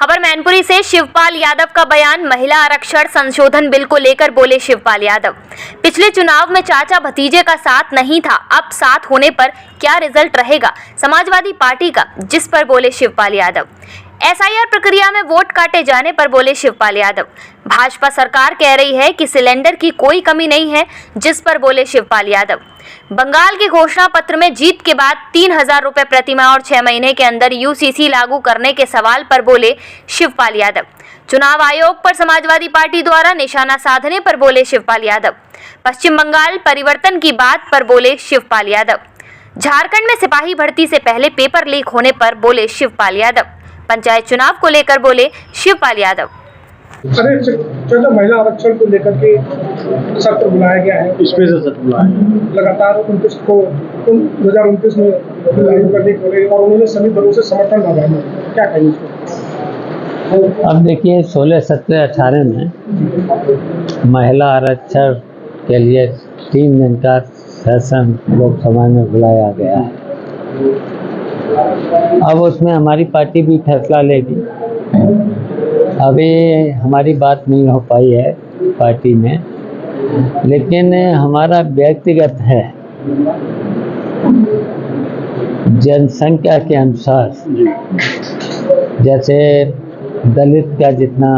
खबर मैनपुरी से शिवपाल यादव का बयान। महिला आरक्षण संशोधन बिल को लेकर बोले शिवपाल यादव। पिछले चुनाव में चाचा भतीजे का साथ नहीं था, अब साथ होने पर क्या रिजल्ट रहेगा समाजवादी पार्टी का, जिस पर बोले शिवपाल यादव। एसआईआर प्रक्रिया में वोट काटे जाने पर बोले शिवपाल यादव। भाजपा सरकार कह रही है कि सिलेंडर की कोई कमी नहीं है, जिस पर बोले शिवपाल यादव। बंगाल के घोषणा पत्र में जीत के बाद 3,000 रुपए प्रतिमाह और 6 महीने के अंदर यूसीसी लागू करने के सवाल पर बोले शिवपाल यादव। चुनाव आयोग पर समाजवादी पार्टी द्वारा निशाना साधने पर बोले शिवपाल यादव। पश्चिम बंगाल परिवर्तन की बात पर बोले शिवपाल यादव। झारखंड में सिपाही भर्ती से पहले पेपर लीक होने पर बोले शिवपाल यादव। पंचायत चुनाव को लेकर बोले शिवपाल यादव। अरे महिला आरक्षण को लेकर के सत्र बुलाया गया है, स्पेशल सत्र बुलाया है। लगातार 2029 में लागू करने को और उन्होंने सभी दलों से समर्थन मांगा है, क्या कहेंगे इसको? अब देखिए 16, 17, 18 में महिला आरक्षण के लिए 3 दिन का सेशन लोकसभा में बुलाया गया है। अब उसमें हमारी पार्टी भी फैसला लेगी। अभी हमारी बात नहीं हो पाई है पार्टी में, लेकिन हमारा व्यक्तिगत है, जनसंख्या के अनुसार जैसे दलित का जितना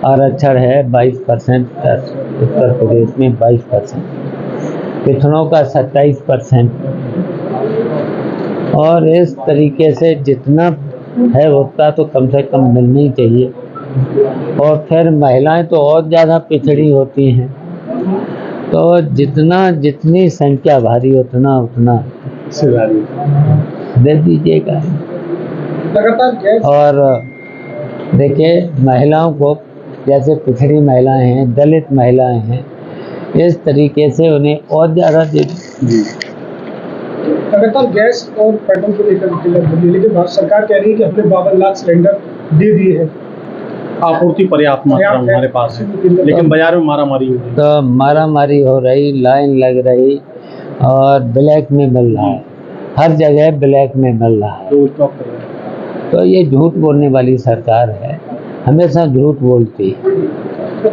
आरक्षण है 22%, उत्तर प्रदेश में 22%, पिछड़ों का 27%, और इस तरीके से जितना है उतना तो कम से कम मिलना ही चाहिए। और फिर महिलाएं तो और ज़्यादा पिछड़ी होती हैं, तो जितनी संख्या भारी उतना दे दीजिएगा। और देखिए महिलाओं को, जैसे पिछड़ी महिलाएं हैं, दलित महिलाएं हैं, इस तरीके से उन्हें और ज़्यादा दे। लगातार गैस और पेट्रोल को लेकर लेकिन भारत सरकार कह रही है कि हमने 52 लाख सिलेंडर दे दिए हैं, आपूर्ति पर्याप्त मात्रा हमारे पास है, लेकिन बाजार में मारामारी हो रही। तो मारामारी हो रही, लाइन लग रही और ब्लैक में मिल रहा है, हर जगह ब्लैक में मिल रहा है। तो ये झूठ बोलने वाली सरकार है, हमेशा झूठ बोलती है।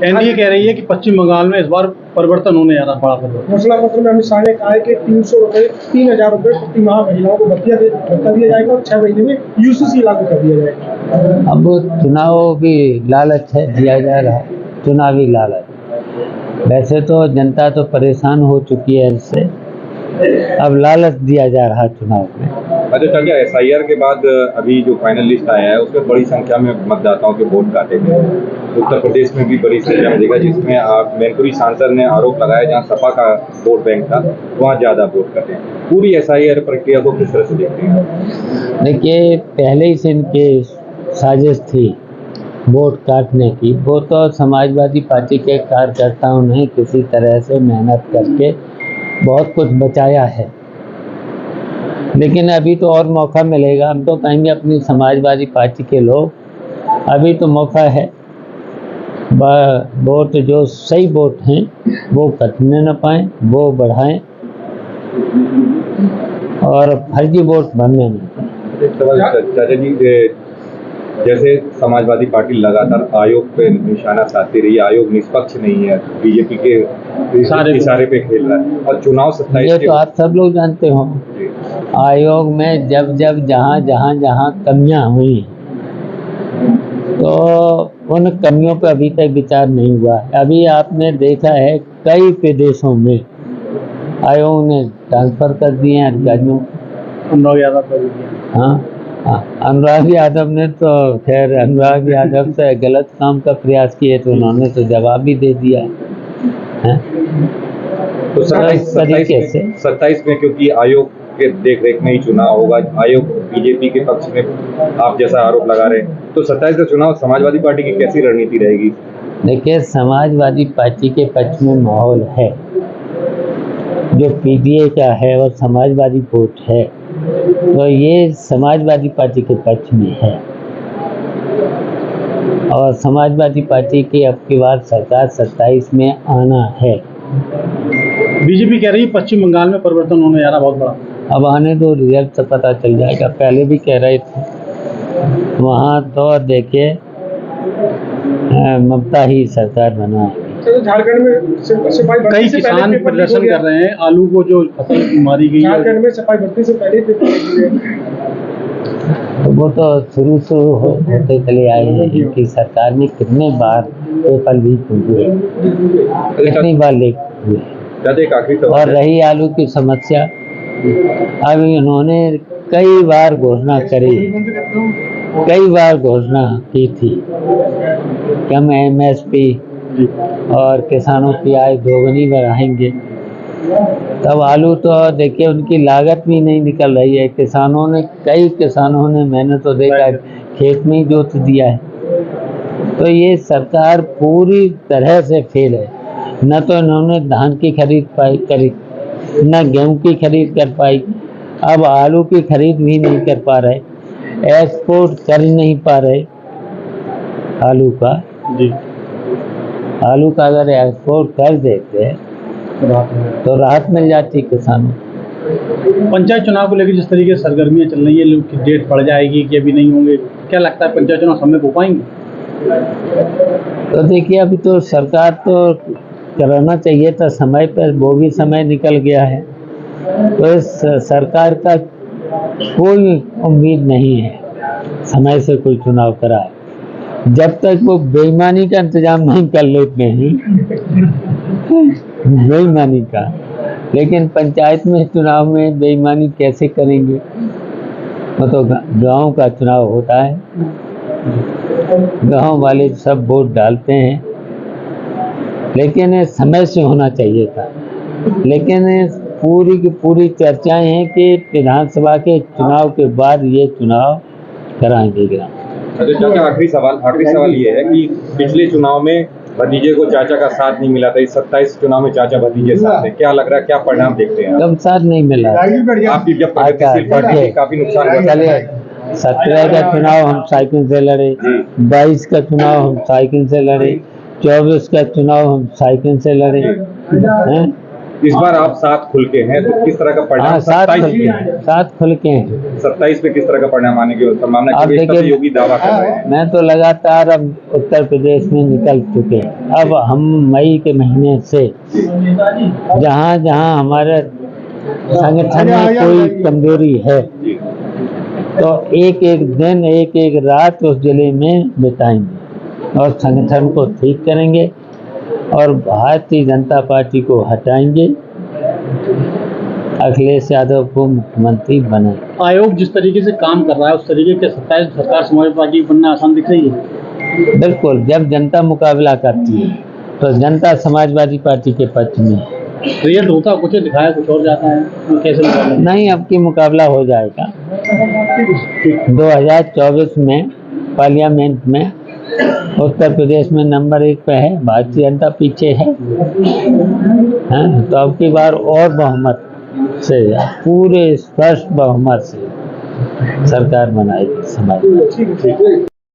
एनडीए कह रही है कि पश्चिम बंगाल में इस बार परिवर्तन होने जा रहा है, बड़ा परिवर्तन। घोषणा पत्र में अमित शाह ने कहा है कि 3,000 रुपए प्रति माह महिलाओं को भत्ता दिया जाएगा और 6 महीने में यूसीसी लागू कर दिया जाएगा। अब चुनाव भी लालच है, दिया जा रहा है, चुनावी लालच। वैसे तो जनता तो परेशान हो चुकी है इससे, अब लालच दिया जा रहा है चुनाव में। अच्छा, क्या एसआईआर के बाद अभी जो फाइनल लिस्ट आया है उसमें बड़ी संख्या में मतदाताओं के वोट काटे गए। उत्तर प्रदेश में भी बड़ी संख्या में देखा, जिसमें मैनपुरी सांसद ने आरोप लगाया जहां सपा का वोट बैंक था वहां ज्यादा वोट काटे। पूरी एसआईआर प्रक्रिया को किस तरह से देखते हैं? देखिए, पहले ही से इनकी साजिश थी वोट काटने की। वो तो समाजवादी पार्टी के कार्यकर्ताओं ने किसी तरह से मेहनत करके बहुत कुछ बचाया है, लेकिन अभी तो और मौका मिलेगा। हम तो कहेंगे अपनी समाजवादी पार्टी के लोग, अभी तो मौका है। वोट जो सही वोट हैं वो कटने न पाएँ, वो बढ़ाएं और फर्जी वोट बनने न पाएं। चाचा जी, जैसे समाजवादी पार्टी लगातार आयोग पे निशाना साधती रही, आयोग निष्पक्ष नहीं है, बीजेपी के इशारे पे खेल रहा है, और चुनाव 27 ये तो आप सब लोग जानते हो। आयोग में जब जहाँ कमियां हुई तो उन कमियों पर अभी तक विचार नहीं हुआ है। अभी आपने देखा है कई प्रदेशों में आयोग ने ट्रांसफर कर दिए हैं अधिकारियों। अनुराग यादव कर दिया। हाँ, अनुराग यादव ने तो खैर अनुराग यादव से गलत काम का प्रयास किए तो उन्होंने तो जवाब भी दे दिया है। तो 27 में क्योंकि आयोग के देख-रेख में ही चुनाव होगा, आयोग बीजेपी के पक्ष में आप जैसा आरोप लगा रहे हैं, तो 27 का चुनाव समाजवादी पार्टी की कैसी रणनीति रहेगी? देखिए, समाजवादी पार्टी के पक्ष में माहौल है, जो पीडीए का है और समाजवादी वोट है, तो ये समाजवादी पार्टी के पक्ष में है। और समाजवादी पार्टी की अब की बार सरकार 27 में आना है। बीजेपी कह रही है पश्चिम बंगाल में परिवर्तन होने जा रहा बहुत बड़ा। अब आने दो, रिजल्ट से पता चल जाएगा। पहले भी कह रहे थे वहाँ तो देखिए ममता ही सरकार बनाएगी। तो झारखंड में सिपाही कई भर्ती से किसान पहले पेपर लीक हो प्रदर्शन गया। कर रहे हैं, आलू को जो फसल मारी गई है। झारखंड में सिपाही भर्ती से पहले पेपर लीक हो गया। तो वो तो शुरू होते चले आए हैं। इनकी सरकार में कितने बार पेपर लीक हुए, कितनी बार लीक हुए। चाचा एक आखिरी और सवाल है। रही आलू की समस्या, अब इन्होंने कई बार घोषणा करी, कई बार घोषणा की थी कि हम MSP और किसानों की आय दोगुनी बढ़ाएंगे। तब आलू तो देखिए उनकी लागत भी नहीं निकल रही है। कई किसानों ने, मैंने तो देखा है, खेत में ही जोत दिया है। तो ये सरकार पूरी तरह से फेल है। न तो इन्होंने धान की खरीद करी, न गेहूं की खरीद कर पाई, अब आलू की खरीद भी नहीं कर पा रहे, एक्सपोर्ट कर नहीं पा रहे। आलू का अगर एक्सपोर्ट कर देते तो राहत मिल जाती किसानों। पंचायत चुनाव को लेकर जिस तरीके से सरगर्मियां चल रही है, लोग की डेट पड़ जाएगी कि अभी नहीं होंगे, क्या लगता है पंचायत चुनाव समय हो पाएंगे? तो देखिए अभी तो सरकार तो कराना चाहिए था समय पर, वो भी समय निकल गया है। तो इस सरकार का कोई उम्मीद नहीं है समय से कोई चुनाव कराए, जब तक वो बेईमानी का इंतजाम नहीं कर लेते हैं। बेईमानी का, लेकिन पंचायत में चुनाव में बेईमानी कैसे करेंगे? वो तो गांव का चुनाव होता है, गांव वाले सब वोट डालते हैं। लेकिन समय से होना चाहिए था। लेकिन पूरी की पूरी चर्चाएं हैं कि विधानसभा के चुनाव के बाद ये चुनाव कराएंगे ग्राम। अच्छा चाचा आखिरी सवाल ये है कि पिछले चुनाव में भतीजे को चाचा का साथ नहीं मिला था, इस 27 चुनाव में चाचा भतीजे साथ है, क्या लग रहा है, क्या परिणाम देखते हैं? कब साथ नहीं मिला? आपकी जब प्रगतिशील पार्टी थी, काफी नुकसान हुआ। चलिए 17 का चुनाव हम साइकिल से लड़े, 22 का चुनाव हम साइकिल से लड़े, 24 का चुनाव हम साइकिल से लड़े हैं। इस बार आप साथ खुल के हैं, तो किस तरह का परिणाम? हाँ, साथ खुल के हैं। 27 में किस तरह का परिणाम आने की संभावना आप है? देखिए, योगी दावा कर रहे हैं। मैं तो लगातार अब उत्तर प्रदेश में निकल चुके हैं। अब हम मई के महीने से जहाँ जहाँ हमारे संगठन में कोई कमजोरी है, तो एक एक दिन, एक एक रात उस जिले में बिताएंगे और संगठन को ठीक करेंगे और भारतीय जनता पार्टी को हटाएंगे, अखिलेश यादव को मुख्यमंत्री बनाएंगे। आयोग जिस तरीके से काम कर रहा है, उस तरीके के 27 सरकार समाजवादी पार्टी बनना आसान दिख रही है? बिल्कुल, जब जनता मुकाबला करती है तो जनता समाजवादी पार्टी के पक्ष में। रिजल्ट होता कुछ दिखाया, कुछ और जाता है, कैसे मुकाबला? नहीं, अब की मुकाबला हो जाएगा। 2024 में पार्लियामेंट में उत्तर प्रदेश में नंबर 1 पे है, भारतीय जनता पीछे है। तो अब की बार और बहुमत से, पूरे स्पष्ट बहुमत से सरकार बनाएगी समाज।